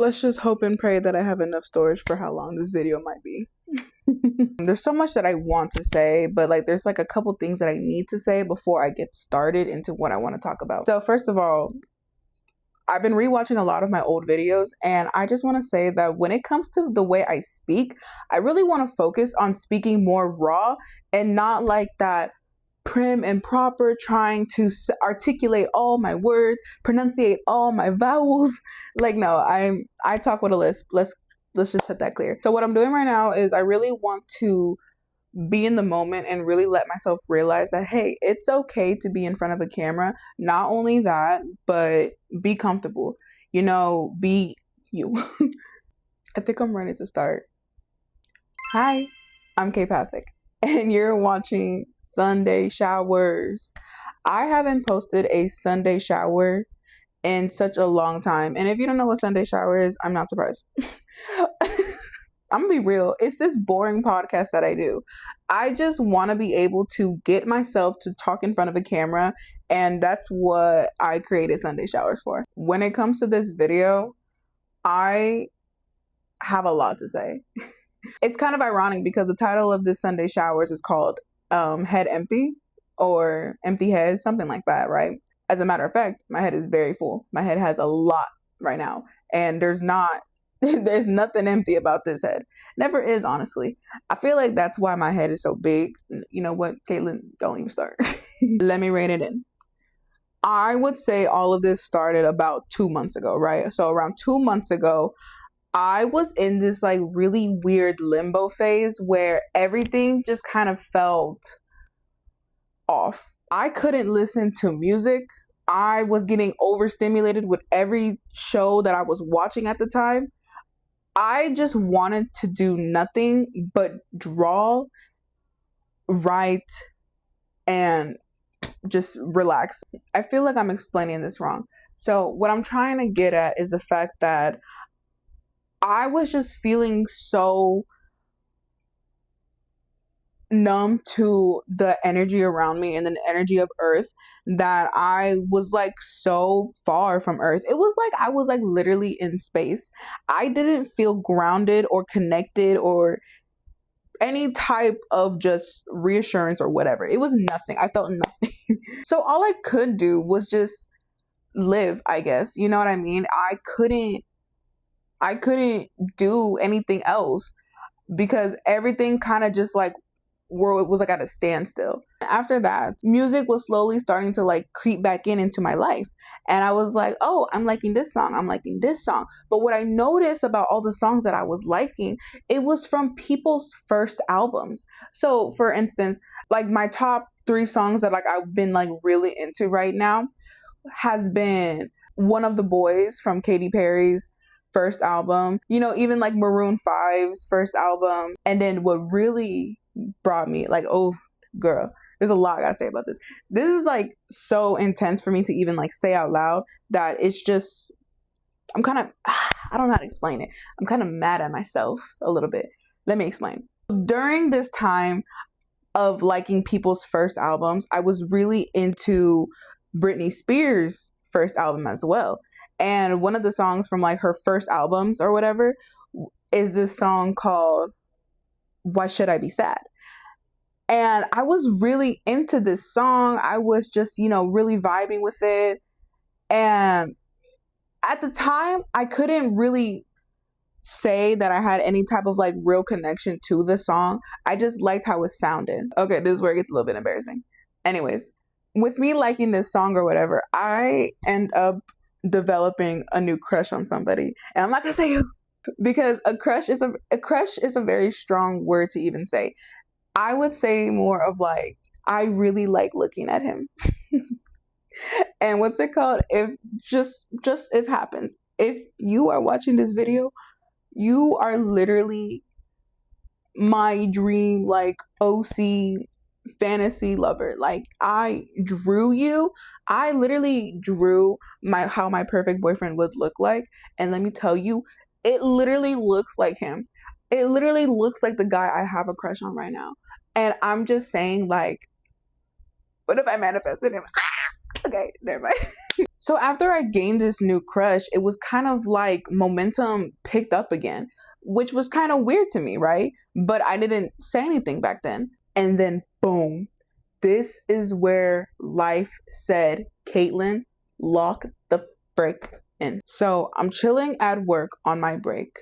let's just hope and pray that I have enough storage for how long this video might be. There's so much that I want to say, but like there's like a couple things that I need to say before I get started into what I want to talk about. So first of all, I've been rewatching a lot of my old videos, and I just want to say that when it comes to the way I speak, I really want to focus on speaking more raw and not like that prim and proper, trying to articulate all my words, pronunciate all my vowels. Like, no, I talk with a lisp. Let's just set that clear. So what I'm doing right now is I really want to be in the moment and really let myself realize that, hey, it's okay to be in front of a camera. Not only that, but be comfortable. You know, be you. I think I'm ready to start. Hi, I'm K-Pathic, and you're watching Sunday Showers. I haven't posted a Sunday shower in such a long time. And if you don't know what Sunday shower is, I'm not surprised. I'm gonna be real. It's this boring podcast that I do. I just want to be able to get myself to talk in front of a camera, and that's what I created Sunday Showers for. When it comes to this video, I have a lot to say. It's kind of ironic because the title of this Sunday Showers is called Head Empty or Empty Head, something like that, right? As a matter of fact, my head is very full. My head has a lot right now, and there's nothing empty about this head. Never is, honestly. I feel like that's why my head is so big. You know what, Caitlin? Don't even start. Let me rein it in. I would say all of this started about 2 months ago, right? So around 2 months ago, I was in this like really weird limbo phase where everything just kind of felt off. I couldn't listen to music. I was getting overstimulated with every show that I was watching at the time. I just wanted to do nothing but draw, write, and just relax. I feel like I'm explaining this wrong. So what I'm trying to get at is the fact that I was just feeling so numb to the energy around me and the energy of Earth that I was like so far from Earth. It was like I was like literally in space. I didn't feel grounded or connected or any type of just reassurance or whatever. It was nothing. I felt nothing. So all I could do was just live, I guess. You know what I mean? I couldn't do anything else because everything kind of just like it was like at a standstill. After that, music was slowly starting to like creep back into my life. And I was like, oh, I'm liking this song. I'm liking this song. But what I noticed about all the songs that I was liking, it was from people's first albums. So for instance, like my top 3 songs that like I've been like really into right now has been One of the Boys from Katy Perry's first album, you know, even like Maroon 5's first album. And then what really brought me like, oh girl, there's a lot I gotta say about this. This is like so intense for me to even like say out loud that it's just, I'm kind of, I don't know how to explain it. I'm kind of mad at myself a little bit. Let me explain. During this time of liking people's first albums, I was really into Britney Spears' first album as well. And one of the songs from like her first albums or whatever is this song called Why Should I Be Sad? And I was really into this song. I was just, you know, really vibing with it. And at the time, I couldn't really say that I had any type of like real connection to the song. I just liked how it sounded. Okay, this is where it gets a little bit embarrassing. Anyways, with me liking this song or whatever, I end up developing a new crush on somebody. And I'm not gonna say who, because a crush is a very strong word to even say. I would say more of like, I really like looking at him. And what's it called? If just if happens, if you are watching this video, you are literally my dream like OC fantasy lover. Like I drew you. I literally drew how my perfect boyfriend would look like. And let me tell you, it literally looks like him. It literally looks like the guy I have a crush on right now. And I'm just saying, like, what if I manifested him? Okay, never mind. So after I gained this new crush, it was kind of like momentum picked up again, which was kind of weird to me, right? But I didn't say anything back then. And then boom, this is where life said, Caitlin, lock the frick in. So I'm chilling at work on my break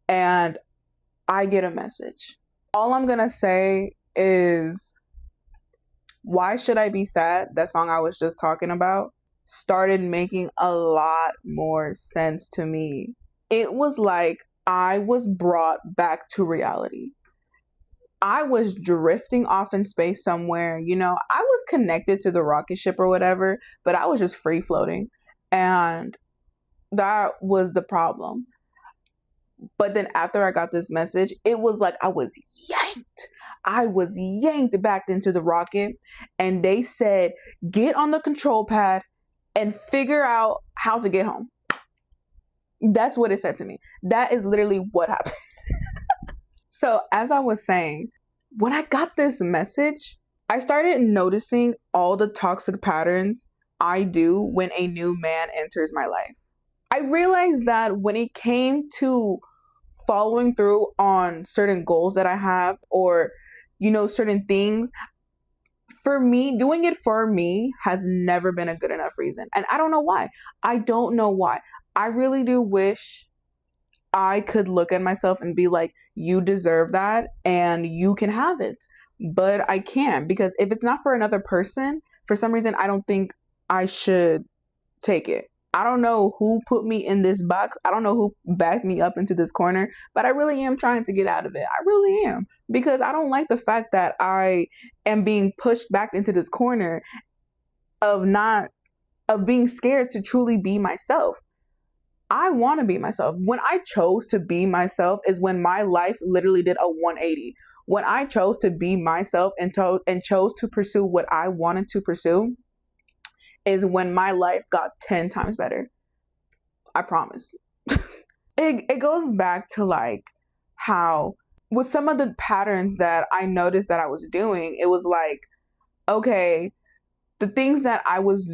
and I get a message. All I'm gonna say is, why should I be sad? That song I was just talking about started making a lot more sense to me. It was like I was brought back to reality. I was drifting off in space somewhere, you know, I was connected to the rocket ship or whatever, but I was just free floating. And that was the problem. But then after I got this message, it was like I was yanked back into the rocket, and they said, get on the control pad and figure out how to get home. That's what it said to me. That is literally what happened. So as I was saying, when I got this message, I started noticing all the toxic patterns I do when a new man enters my life. I realized that when it came to following through on certain goals that I have, or, you know, certain things, for me, doing it for me has never been a good enough reason. And I don't know why. I don't know why. I really do wish I could look at myself and be like, you deserve that and you can have it. But I can't, because if it's not for another person, for some reason, I don't think I should take it. I don't know who put me in this box. I don't know who backed me up into this corner, but I really am trying to get out of it. I really am, because I don't like the fact that I am being pushed back into this corner of being scared to truly be myself. I want to be myself. When I chose to be myself is when my life literally did a 180. When I chose to be myself and chose to pursue what I wanted to pursue is when my life got 10 times better. I promise. It goes back to like how with some of the patterns that I noticed that I was doing, it was like, okay, the things that I was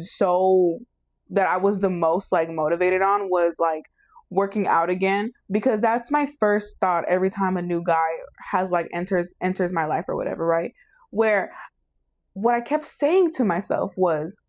the most like motivated on was like working out again, because that's my first thought every time a new guy has like enters my life or whatever, right? Where what I kept saying to myself was,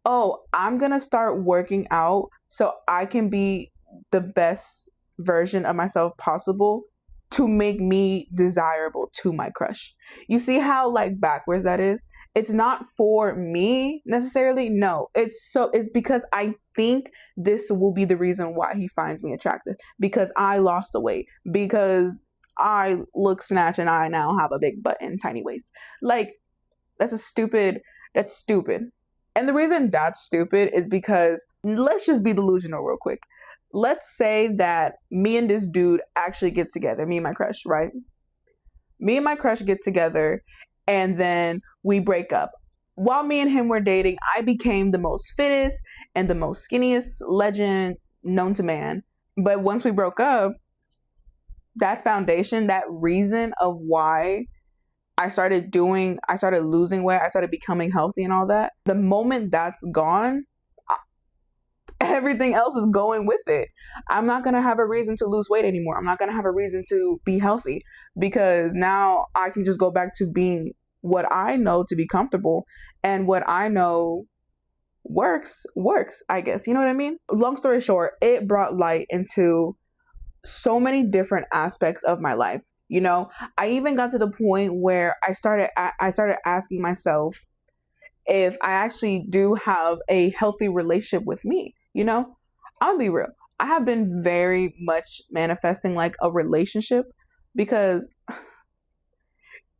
oh, I'm gonna start working out so I can be the best version of myself possible to make me desirable to my crush. You see how like backwards that is? It's not for me necessarily. No, it's because I think this will be the reason why he finds me attractive, because I lost the weight, because I look snatched and I now have a big butt and tiny waist. Like, that's stupid. And the reason that's stupid is because, let's just be delusional real quick. Let's say that me and this dude actually get together, me and my crush, right? Me and my crush get together and then we break up. While me and him were dating, I became the most fittest and the most skinniest legend known to man. But once we broke up, that foundation, that reason of why I started losing weight, I started becoming healthy and all that, the moment that's gone, everything else is going with it. I'm not going to have a reason to lose weight anymore. I'm not going to have a reason to be healthy, because now I can just go back to being what I know to be comfortable, and what I know works, I guess. You know what I mean? Long story short, it brought light into so many different aspects of my life. You know, I even got to the point where I started asking myself if I actually do have a healthy relationship with me. You know, I'll be real. I have been very much manifesting like a relationship, because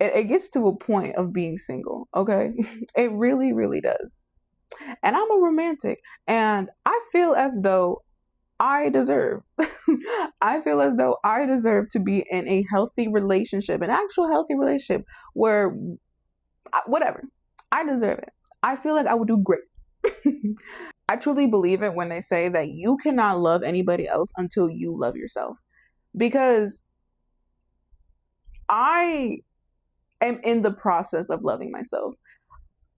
it gets to a point of being single. Okay. It really, really does. And I'm a romantic, and I feel as though I deserve to be in a healthy relationship, an actual healthy relationship where whatever, I deserve it. I feel like I would do great. I truly believe it when they say that you cannot love anybody else until you love yourself, because I am in the process of loving myself.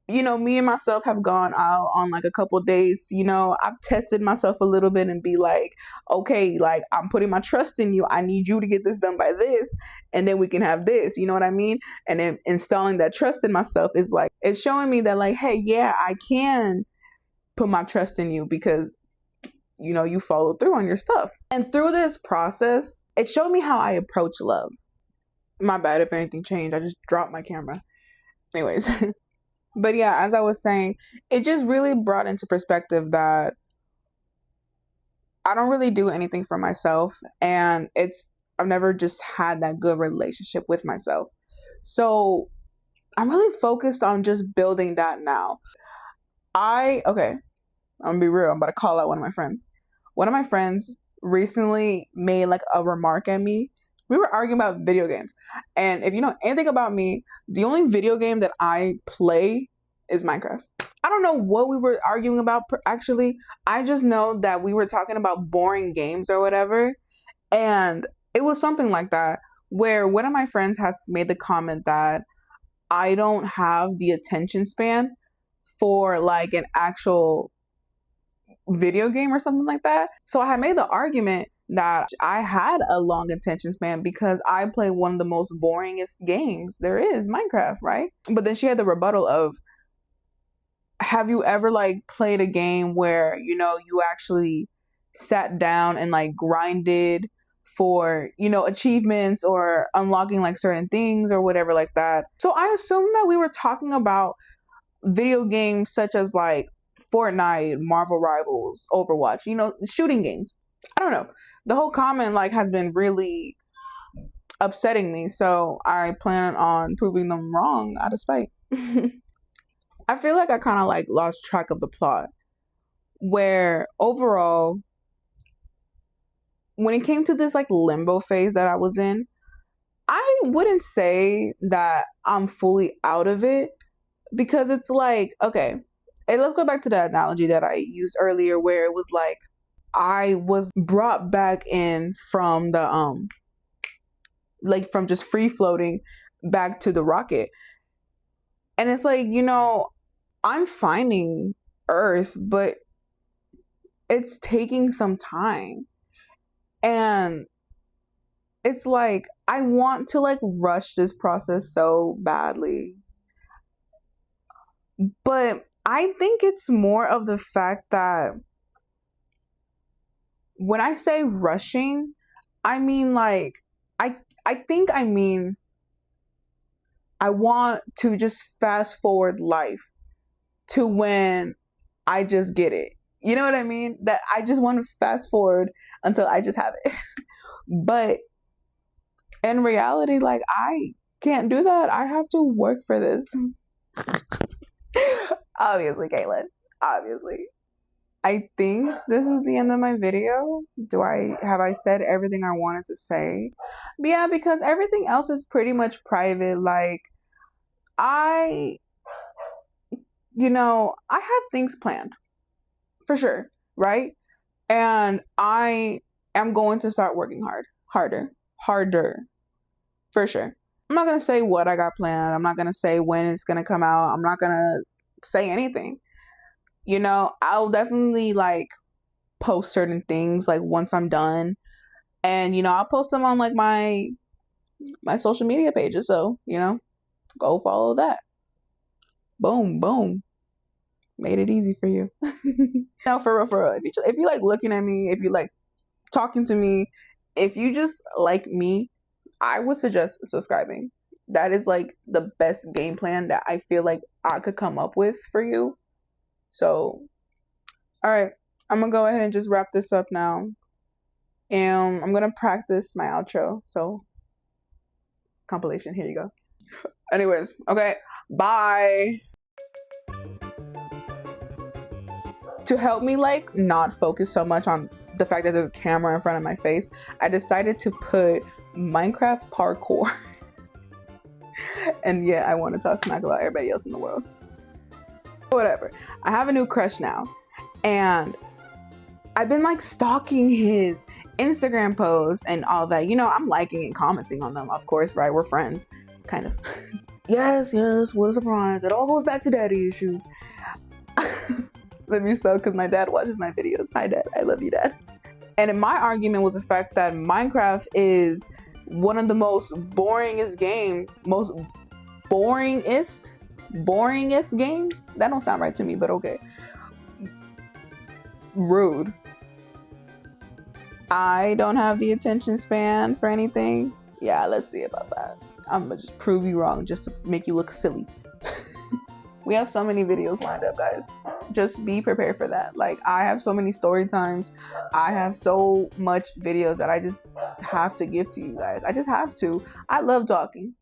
you know, me and myself have gone out on like a couple dates. You know, I've tested myself a little bit and be like, okay, like I'm putting my trust in you. I need you to get this done by this, and then we can have this. You know what I mean? And then installing that trust in myself is like, it's showing me that like, hey, yeah, I can put my trust in you because, you know, you follow through on your stuff. And through this process, it showed me how I approach love. My bad if anything changed. I just dropped my camera. Anyways. But yeah, as I was saying, it just really brought into perspective that I don't really do anything for myself, and I've never just had that good relationship with myself. So I'm really focused on just building that now. Okay, I'm gonna be real. I'm about to call out one of my friends. One of my friends recently made like a remark at me. We were arguing about video games. And if you know anything about me, the only video game that I play is Minecraft. I don't know what we were arguing about actually. I just know that we were talking about boring games or whatever. And it was something like that, where one of my friends has made the comment that I don't have the attention span for like an actual video game or something like that. So I had made the argument that I had a long attention span because I play one of the most boringest games there is, Minecraft, right? But then she had the rebuttal of, have you ever like played a game where, you know, you actually sat down and like grinded for, you know, achievements or unlocking like certain things or whatever like that? So I assumed that we were talking about video games such as like Fortnite, Marvel Rivals, Overwatch, you know, shooting games. I don't know. The whole comment like has been really upsetting me, so I plan on proving them wrong out of spite. I feel like I kind of like lost track of the plot, where overall, when it came to this like limbo phase that I was in, I wouldn't say that I'm fully out of it, because it's like, okay, hey, let's go back to the analogy that I used earlier, where it was like I was brought back in from the like from just free floating back to the rocket. And it's like, you know, I'm finding Earth, but it's taking some time. And it's like I want to like rush this process so badly. But I think it's more of the fact that when I say rushing, I mean like I think I mean I want to just fast forward life to when I just get it. You know what I mean? That I just want to fast forward until I just have it. But in reality, like I can't do that. I have to work for this. Obviously, Caitlin. Obviously. I think this is the end of my video. Have I said everything I wanted to say? But yeah, because everything else is pretty much private. Like I have things planned for sure, right? And I am going to start working harder, for sure. I'm not going to say what I got planned. I'm not going to say when it's going to come out. I'm not going to say anything. You know, I'll definitely like post certain things like once I'm done, and you know, I'll post them on like my social media pages. So, you know, go follow that. Boom, boom. Made it easy for you. No, for real. If you like looking at me, if you like talking to me, if you just like me, I would suggest subscribing. That is like the best game plan that I feel like I could come up with for you. So, all right, I'm gonna go ahead and just wrap this up now. And I'm gonna practice my outro. So, compilation, here you go. Anyways, okay, bye. To help me like not focus so much on the fact that there's a camera in front of my face, I decided to put Minecraft parkour. And yeah, I want to talk smack about everybody else in the world. Whatever. I have a new crush now, and I've been like stalking his Instagram posts and all that. You know, I'm liking and commenting on them, of course, right? We're friends, kind of. Yes, what a surprise. It all goes back to daddy issues. Let me stop, because my dad watches my videos. Hi, Dad. I love you, Dad. And in my argument was the fact that Minecraft is one of the most boringest games. Boringest games? That don't sound right to me, but okay. Rude. I don't have the attention span for anything. Yeah, let's see about that. I'm gonna just prove you wrong just to make you look silly. We have so many videos lined up, guys. Just be prepared for that. Like, I have so many story times. I have so much videos that I just have to give to you guys. I just have to. I love talking.